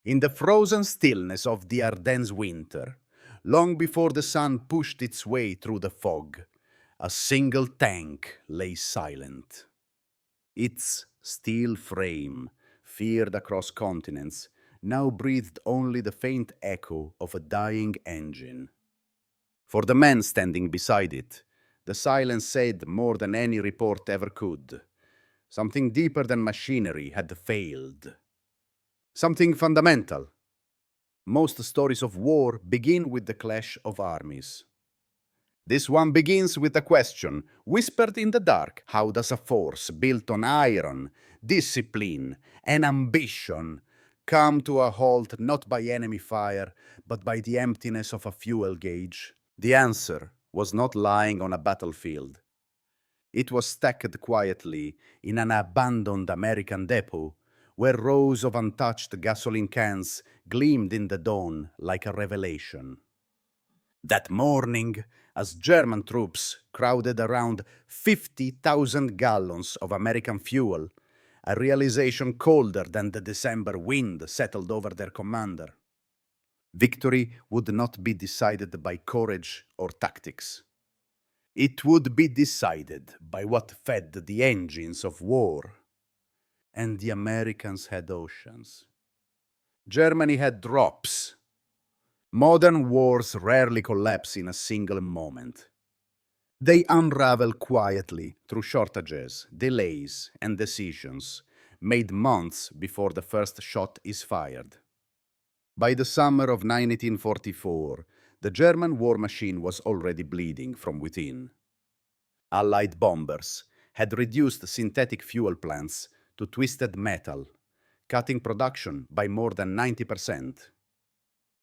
In the frozen stillness of the Ardennes winter, long before the sun pushed its way through the fog, a single tank lay silent. Its steel frame, feared across continents, now breathed only the faint echo of a dying engine. For the men standing beside it, the silence said more than any report ever could. Something deeper than machinery had failed. Something fundamental. Most stories of war begin with the clash of armies. This one begins with a question, whispered in the dark. How does a force built on iron, discipline, and ambition come to a halt not by enemy fire, but by the emptiness of a fuel gauge? The answer was not lying on a battlefield. It was stacked quietly in an abandoned American depot, where rows of untouched gasoline cans gleamed in the dawn like a revelation. That morning, as German troops crowded around 50,000 gallons of American fuel, a realization colder than the December wind settled over their commander. Victory would not be decided by courage or tactics. It would be decided by what fed the engines of war. And the Americans had oceans. Germany had drops. Modern wars rarely collapse in a single moment. They unravel quietly through shortages, delays, and decisions made months before the first shot is fired. By the summer of 1944, the German war machine was already bleeding from within. Allied bombers had reduced synthetic fuel plants to twisted metal, cutting production by more than 90%.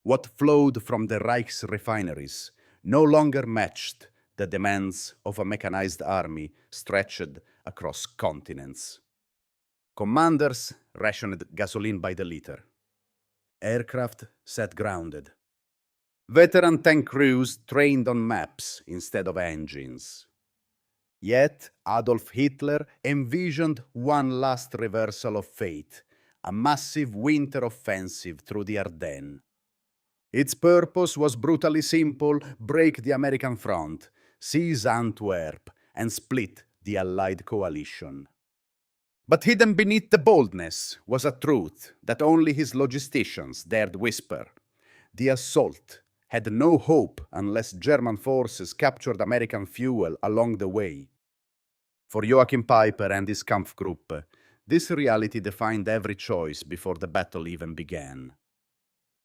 What flowed from the Reich's refineries no longer matched the demands of a mechanized army stretched across continents. Commanders rationed gasoline by the liter. Aircraft sat grounded. Veteran tank crews trained on maps instead of engines. Yet Adolf Hitler envisioned one last reversal of fate, a massive winter offensive through the Ardennes. Its purpose was brutally simple: break the American front, seize Antwerp, and split the Allied coalition. But hidden beneath the boldness was a truth that only his logisticians dared whisper. The assault had no hope unless German forces captured American fuel along the way. For Joachim Peiper and his Kampfgruppe, this reality defined every choice before the battle even began.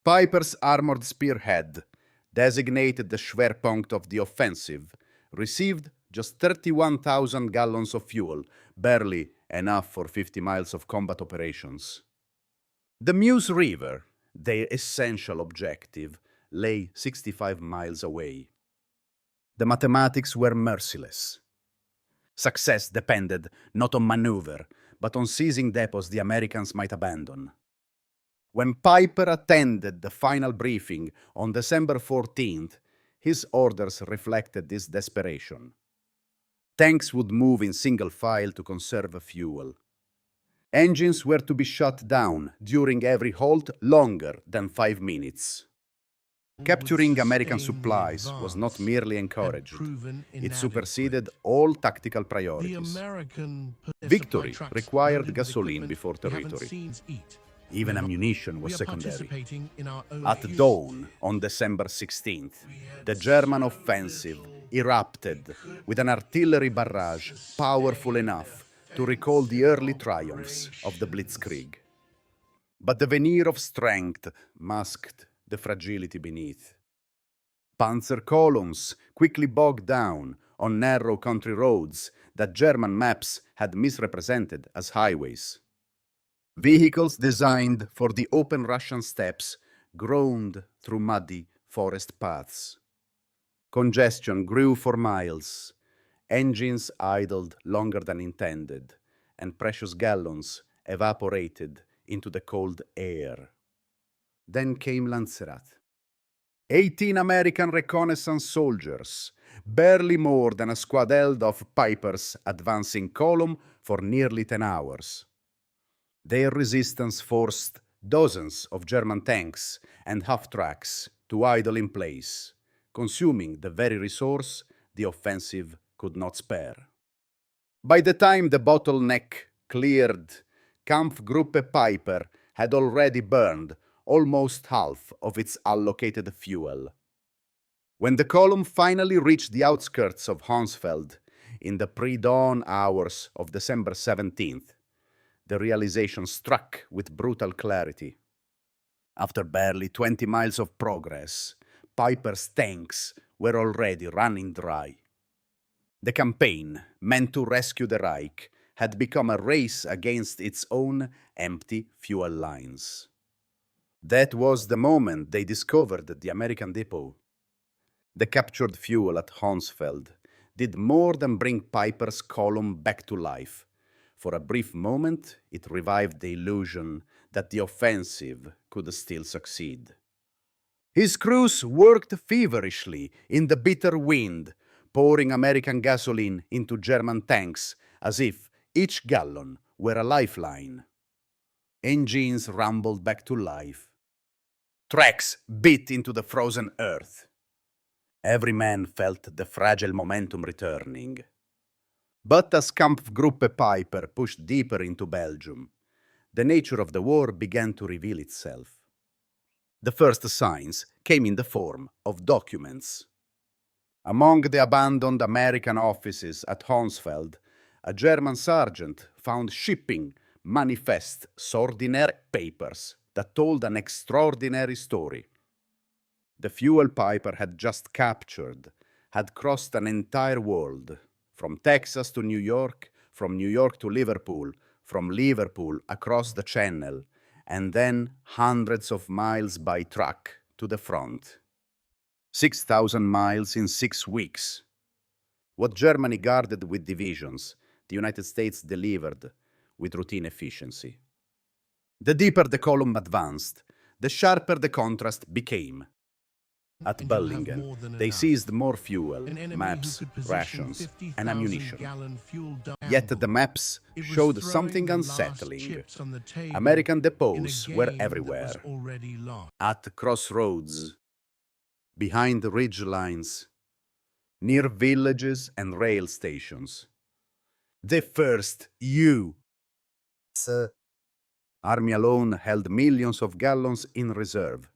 Peiper's armored spearhead, designated the Schwerpunkt of the offensive, received just 31,000 gallons of fuel, barely enough for 50 miles of combat operations. The Meuse River, their essential objective, lay 65 miles away. The mathematics were merciless. Success depended not on maneuver, but on seizing depots the Americans might abandon. When Peiper attended the final briefing on December 14th, his orders reflected this desperation. Tanks would move in single file to conserve fuel. Engines were to be shut down during every halt longer than 5 minutes. Capturing American supplies was not merely encouraged, it superseded all tactical priorities. Victory required gasoline before territory. Even ammunition was secondary. At dawn on December 16th, the German offensive erupted with an artillery barrage powerful enough to recall the early triumphs of the Blitzkrieg. But the veneer of strength masked the fragility beneath. Panzer columns quickly bogged down on narrow country roads that German maps had misrepresented as highways. Vehicles designed for the open Russian steppes groaned through muddy forest paths. Congestion grew for miles. Engines idled longer than intended, and precious gallons evaporated into the cold air. Then came Lanzerat. 18 American reconnaissance soldiers, barely more than a squad held of Peiper's advancing column for nearly 10 hours. Their resistance forced dozens of German tanks and half-tracks to idle in place, consuming the very resource the offensive could not spare. By the time the bottleneck cleared, Kampfgruppe Peiper had already burned almost half of its allocated fuel. When the column finally reached the outskirts of Honsfeld in the pre-dawn hours of December 17th, the realization struck with brutal clarity. After barely 20 miles of progress, Peiper's tanks were already running dry. The campaign, meant to rescue the Reich, had become a race against its own empty fuel lines. That was the moment they discovered the American depot. The captured fuel at Honsfeld did more than bring Peiper's column back to life. For a brief moment, it revived the illusion that the offensive could still succeed. His crews worked feverishly in the bitter wind, pouring American gasoline into German tanks as if each gallon were a lifeline. Engines rumbled back to life. Tracks bit into the frozen earth. Every man felt the fragile momentum returning. But as Kampfgruppe Peiper pushed deeper into Belgium, the nature of the war began to reveal itself. The first signs came in the form of documents. Among the abandoned American offices at Honsfeld, a German sergeant found shipping manifest ordinary papers that told an extraordinary story. The fuel Peiper had just captured had crossed an entire world, from Texas to New York, from New York to Liverpool, from Liverpool across the Channel, and then hundreds of miles by truck to the front. 6,000 miles in 6 weeks. What Germany guarded with divisions, the United States delivered with routine efficiency. The deeper the column advanced, the sharper the contrast became. At Bulge, they seized more fuel, maps, rations, and ammunition. Yet the maps showed something unsettling. American depots were everywhere. At crossroads, behind ridge lines, near villages and rail stations. The first U.S. Army alone held millions of gallons in reserve.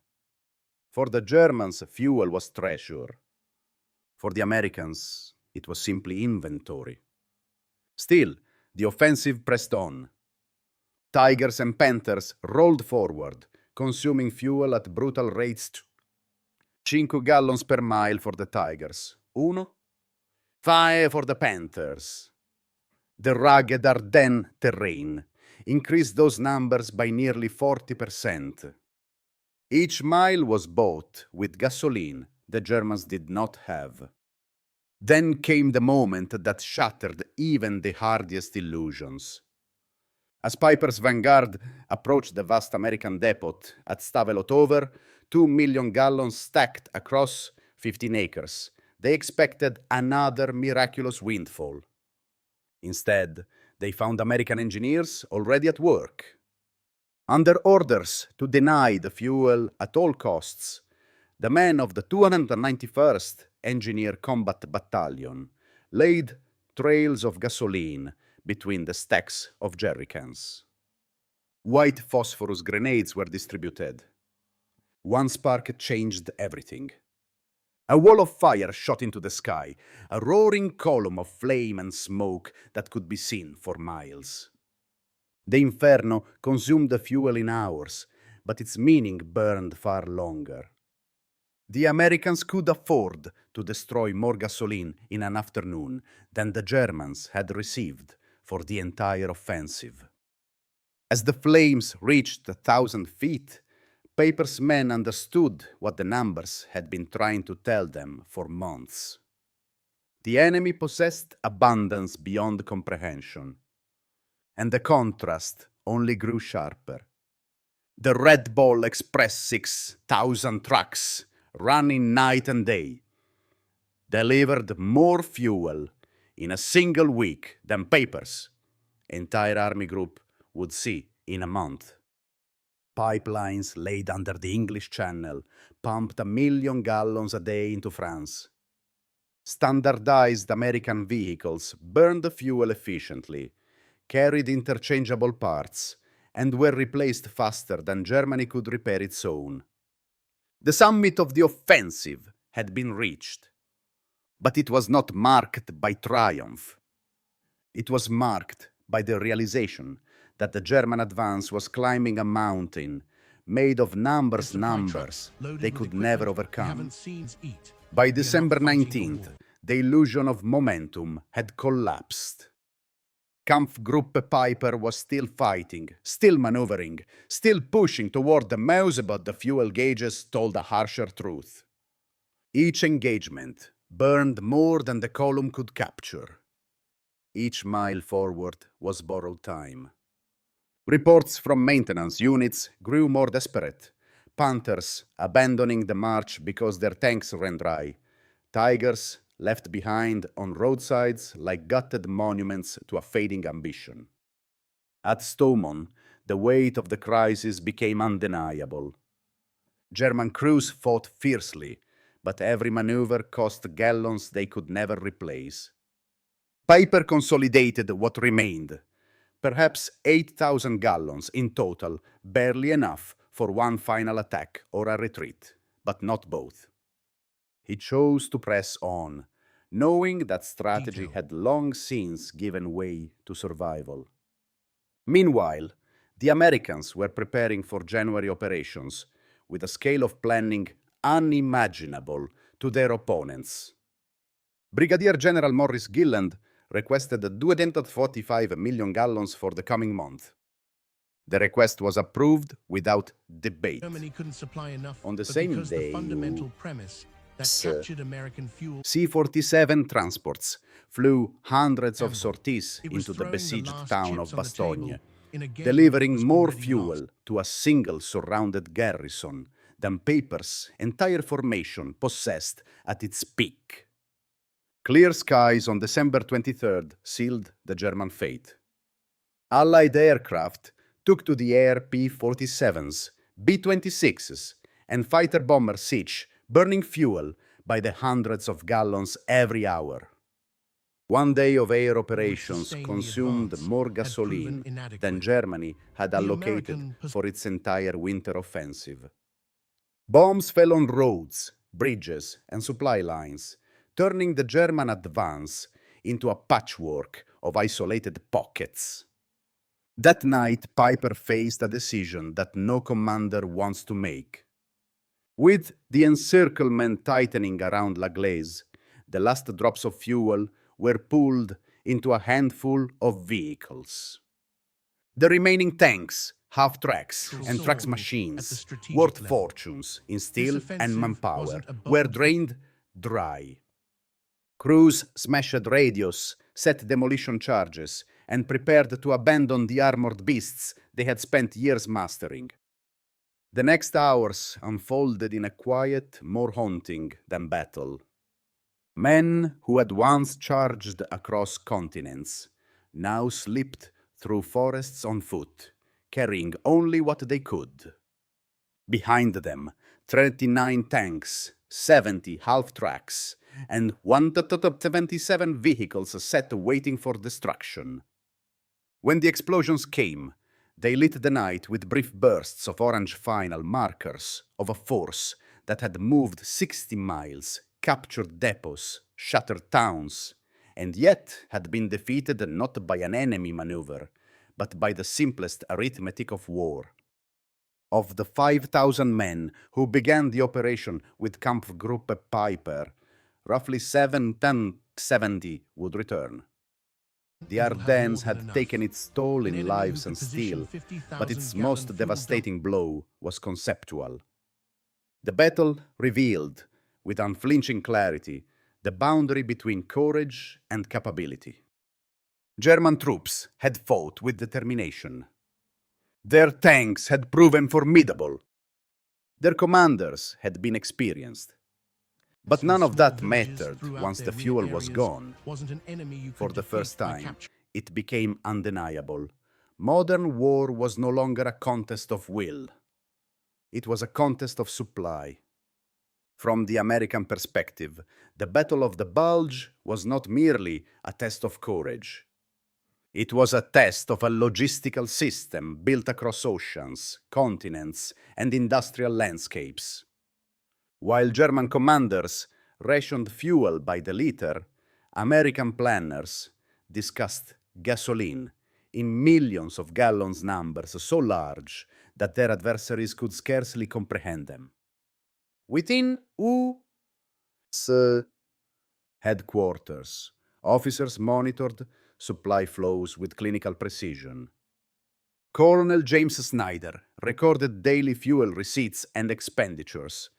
For the Germans, fuel was treasure. For the Americans, it was simply inventory. Still, the offensive pressed on. Tigers and Panthers rolled forward, consuming fuel at brutal rates. 5 gallons per mile for the Tigers. 5 for the Panthers. The rugged Ardennes terrain increased those numbers by nearly 40%. Each mile was bought with gasoline the Germans did not have. Then came the moment that shattered even the hardiest illusions. As Peiper's vanguard approached the vast American depot at Stavelot over 2 million gallons stacked across 15 acres, they expected another miraculous windfall. Instead, they found American engineers already at work. Under orders to deny the fuel at all costs, the men of the 291st Engineer Combat Battalion laid trails of gasoline between the stacks of jerrycans. White phosphorus grenades were distributed. One spark changed everything. A wall of fire shot into the sky, a roaring column of flame and smoke that could be seen for miles. The inferno consumed the fuel in hours, but its meaning burned far longer. The Americans could afford to destroy more gasoline in an afternoon than the Germans had received for the entire offensive. As the flames reached 1,000 feet, Peiper's men understood what the numbers had been trying to tell them for months. The enemy possessed abundance beyond comprehension, and the contrast only grew sharper. The Red Bull Express 6,000 trucks, running night and day, delivered more fuel in a single week than Peiper's entire army group would see in a month. Pipelines laid under the English Channel pumped 1 million gallons a day into France. Standardized American vehicles burned the fuel efficiently, carried interchangeable parts, and were replaced faster than Germany could repair its own. The summit of the offensive had been reached, but it was not marked by triumph. It was marked by the realization that the German advance was climbing a mountain made of numbers they could never overcome. By December 19th, the illusion of momentum had collapsed. Kampfgruppe Peiper was still fighting, still maneuvering, still pushing toward the Meuse, but the fuel gauges told a harsher truth. Each engagement burned more than the column could capture. Each mile forward was borrowed time. Reports from maintenance units grew more desperate. Panthers abandoning the march because their tanks ran dry. Tigers left behind on roadsides like gutted monuments to a fading ambition. At Stoumont, the weight of the crisis became undeniable. German crews fought fiercely, but every maneuver cost gallons they could never replace. Peiper consolidated what remained, perhaps 8,000 gallons in total, barely enough for one final attack or a retreat, but not both. He chose to press on, knowing that strategy had long since given way to survival. Meanwhile, the Americans were preparing for January operations with a scale of planning unimaginable to their opponents. Brigadier General Morris Gilland requested 245 million gallons for the coming month. The request was approved without debate. Germany couldn't supply enough, On the but same because day, the fundamental premise that captured American fuel C-47 transports flew hundreds of Ever. sorties It was into the throwing the besieged last town chips of on the table Bastogne, in a game that delivering was more already fuel lost. to a single surrounded garrison than Peiper's entire formation possessed at its peak. Clear skies on December 23rd sealed the German fate. Allied aircraft took to the air P-47s, B-26s, and fighter-bomber Sich, burning fuel by the hundreds of gallons every hour. One day of air operations sustain the consumed advance more had proven gasoline inadequate. than Germany had The allocated American for its entire winter offensive. Bombs fell on roads, bridges, and supply lines, turning the German advance into a patchwork of isolated pockets. That night, Peiper faced a decision that no commander wants to make. With the encirclement tightening around La Glaise, the last drops of fuel were pulled into a handful of vehicles. The remaining tanks, half-tracks, and trax machines, worth fortunes in steel and manpower, were drained dry. Crews smashed radios, set demolition charges, and prepared to abandon the armored beasts they had spent years mastering. The next hours unfolded in a quiet more haunting than battle. Men who had once charged across continents now slipped through forests on foot, carrying only what they could. Behind them, 39 tanks, 70 half-tracks, and 177 vehicles sat waiting for destruction. When the explosions came, they lit the night with brief bursts of orange final markers of a force that had moved 60 miles, captured depots, shattered towns, and yet had been defeated not by an enemy maneuver, but by the simplest arithmetic of war. Of the 5,000 men who began the operation with Kampfgruppe Peiper, roughly 770 would return. The Ardennes had taken its toll in lives and steel, but its most devastating blow was conceptual. The battle revealed, with unflinching clarity, the boundary between courage and capability. German troops had fought with determination. Their tanks had proven formidable. Their commanders had been experienced. But none of that mattered once the fuel was gone. For the first time, it became undeniable. Modern war was no longer a contest of will. It was a contest of supply. From the American perspective, the Battle of the Bulge was not merely a test of courage. It was a test of a logistical system built across oceans, continents, and industrial landscapes. While German commanders rationed fuel by the liter, American planners discussed gasoline in millions of gallons numbers so large that their adversaries could scarcely comprehend them. Within U.S. headquarters, officers monitored supply flows with clinical precision. Colonel James Snyder recorded daily fuel receipts and expenditures,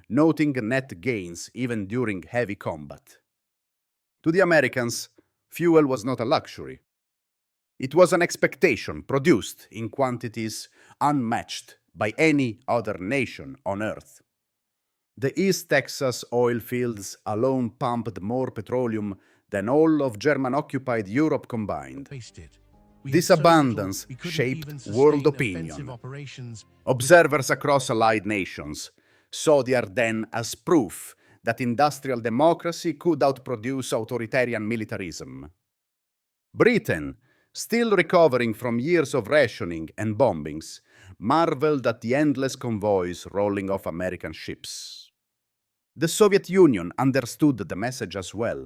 noting net gains even during heavy combat. To the Americans, fuel was not a luxury. It was an expectation produced in quantities unmatched by any other nation on Earth. The East Texas oil fields alone pumped more petroleum than all of German-occupied Europe combined. This abundance shaped world opinion. Observers across allied nations saw the Ardennes as proof that industrial democracy could outproduce authoritarian militarism. Britain, still recovering from years of rationing and bombings, marveled at the endless convoys rolling off American ships. The Soviet Union understood the message as well.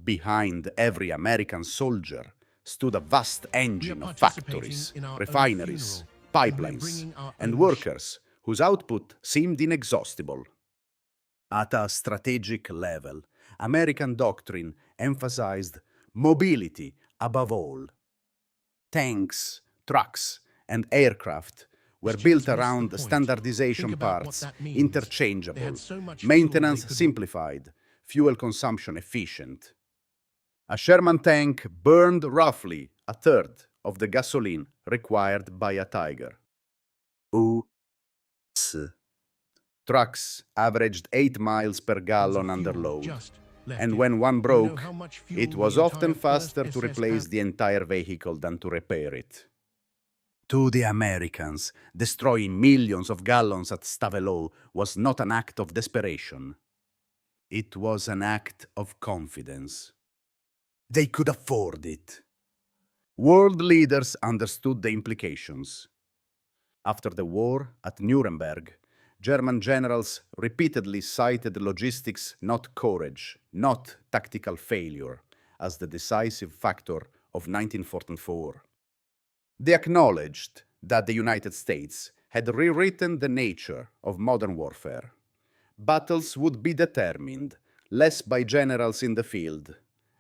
Behind every American soldier stood a vast engine of factories, refineries, pipelines, and workers whose output seemed inexhaustible. At a strategic level, American doctrine emphasized mobility above all. Tanks, trucks, and aircraft were built around standardization parts, interchangeable, maintenance simplified, fuel consumption efficient. A Sherman tank burned roughly a third of the gasoline required by a Tiger. U.S. Trucks averaged 8 miles per gallon under load, and when one broke, it was often faster to replace the entire vehicle than to repair it. To the Americans, destroying millions of gallons at Stavelot was not an act of desperation. It was an act of confidence. They could afford it. World leaders understood the implications. After the war at Nuremberg, German generals repeatedly cited logistics, not courage, not tactical failure, as the decisive factor of 1944. They acknowledged that the United States had rewritten the nature of modern warfare. Battles would be determined less by generals in the field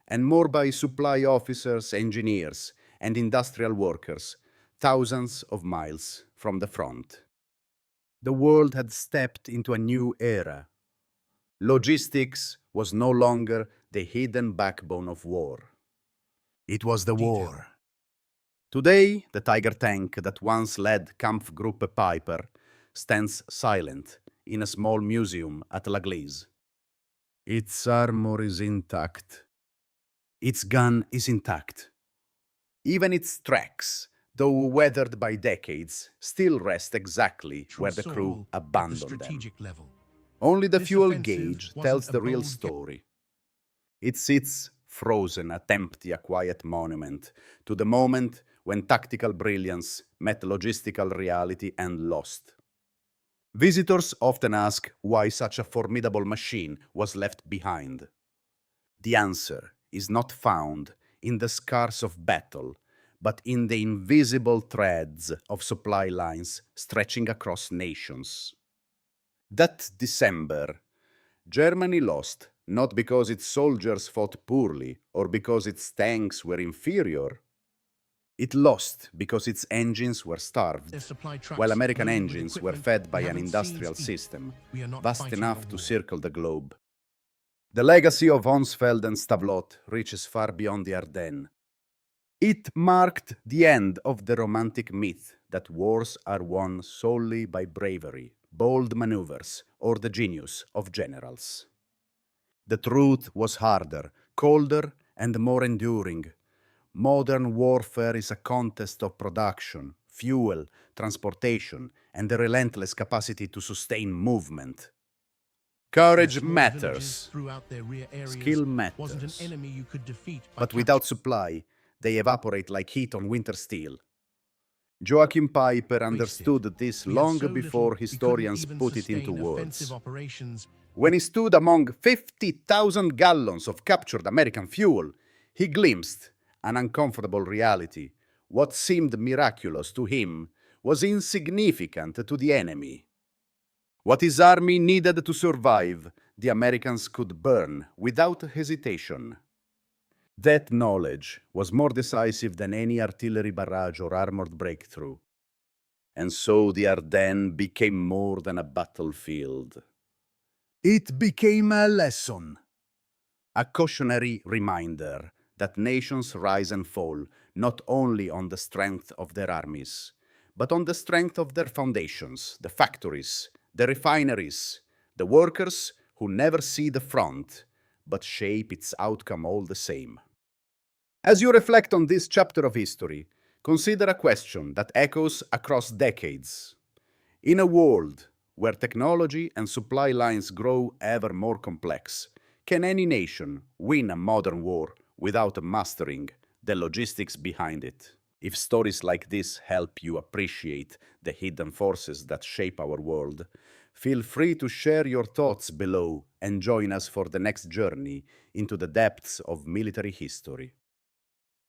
and more by supply officers, engineers, and industrial workers, thousands of miles from the front. The world had stepped into a new era. Logistics was no longer the hidden backbone of war. It was the war. Today, the Tiger tank that once led Kampfgruppe Peiper stands silent in a small museum at La Glise. Its armor is intact. Its gun is intact. Even its tracks, though weathered by decades, still rest exactly where the crew abandoned them. Only the fuel gauge tells the real story. It sits frozen at empty, a quiet monument to the moment when tactical brilliance met logistical reality and lost. Visitors often ask why such a formidable machine was left behind. The answer is not found in the scars of battle, but in the invisible threads of supply lines stretching across nations. That December, Germany lost not because its soldiers fought poorly or because its tanks were inferior. It lost because its engines were starved, while American engines were fed by an industrial system vast enough to circle the globe. The legacy of Honsfeld and Stavelot reaches far beyond the Ardennes. It marked the end of the romantic myth that wars are won solely by bravery, bold maneuvers, or the genius of generals. The truth was harder, colder, and more enduring. Modern warfare is a contest of production, fuel, transportation, and the relentless capacity to sustain movement. Courage Small matters. villages throughout their rear areas Skill wasn't an matters. enemy you could defeat by But without capture. supply, they evaporate like heat on winter steel. Joachim Peiper understood this We had long so before little, we couldn't historians even put it into sustain words. offensive operations. When he stood among 50,000 gallons of captured American fuel, he glimpsed an uncomfortable reality. What seemed miraculous to him was insignificant to the enemy. What his army needed to survive, the Americans could burn without hesitation. That knowledge was more decisive than any artillery barrage or armored breakthrough. And so the Ardennes became more than a battlefield. It became a lesson. A cautionary reminder that nations rise and fall not only on the strength of their armies, but on the strength of their foundations, the factories, the refineries, the workers who never see the front, but shape its outcome all the same. As you reflect on this chapter of history, consider a question that echoes across decades. In a world where technology and supply lines grow ever more complex, can any nation win a modern war without mastering the logistics behind it? If stories like this help you appreciate the hidden forces that shape our world, feel free to share your thoughts below and join us for the next journey into the depths of military history.